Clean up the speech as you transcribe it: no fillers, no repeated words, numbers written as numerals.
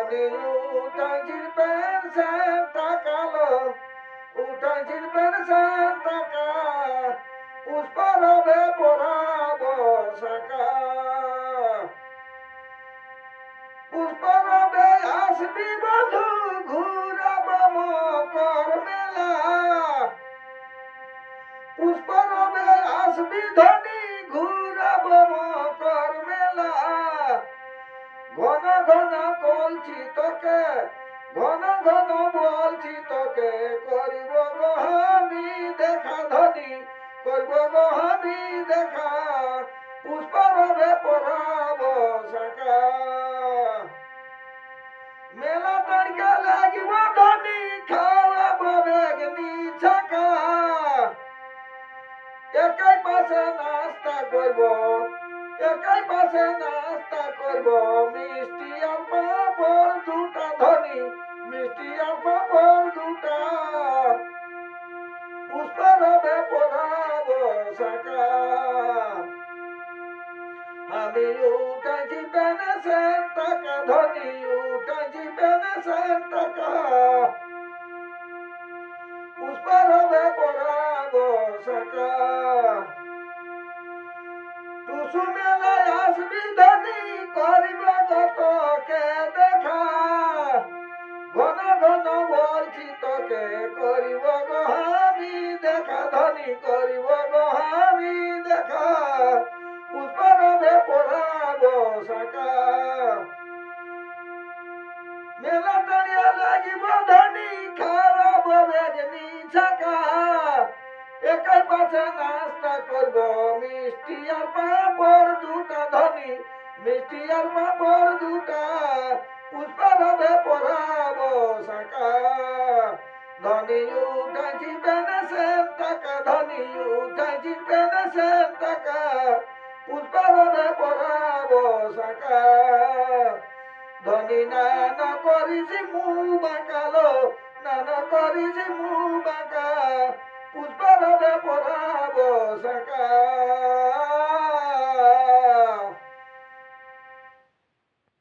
ধনী উঠাইছিল পেনশন টাকা লো উঠাইছিল পেনশন টাকা পুষ্পারবে পরাব শাখা পুষ্পারবে আসবি বধু ঘুরাব মকর মেলা পুষ্পারবে আসবি ধনী ঘুরাব মকর মেলা ঘন ঘন বলছি তোকে ঘন ঘন বলছি তোকে করিব গো আমি দেখা ধনী করব গো আমি দেখা পুষ্পারবে পরাব শাখা মেলা তারিখে লাগিব ধনী খাওয়াব বেগনি ছাকা একাই পাশে নাস্তা করব একাই পাশে নাস্তা করব মিষ্টি আর পাঁপড় দুটা ধনী মিষ্টি আর পাঁপড় দুটা পুষ্পারবে পরাব শাখা আমি উঠাইছি পেনশন টাকা ধনী উঠাইছি পেনশন টাকা পুষ্পারবে পরাব শাখা টুসু মেলায় আসবি ধনী করিব তোকে দেখা ঘন ঘন বলছি তোকে করিব গো আমি দেখা ধনী করিব গো আমি দেখা পুষ্পারবে পরাব শাখা মেলা দাঁড়িয়ে লাগিব ধনী খাওয়াব বেগনি ছাকা একাই পাশে নাস্তা করব মিষ্টি আর পাঁপড় দুটা ধনী মিষ্টি আর পাঁপড় দুটা পুষ্পারবে পরাব শাখা ধনী উঠাইছি পেনশন টাকা ধনী উঠাইছি পেনশন টাকা পুষ্পারবে পরাব শাখা ধনী নান করিছি মুখ বাঁকালো নান করিছি মুখ বাঁকা পুষ্পারবে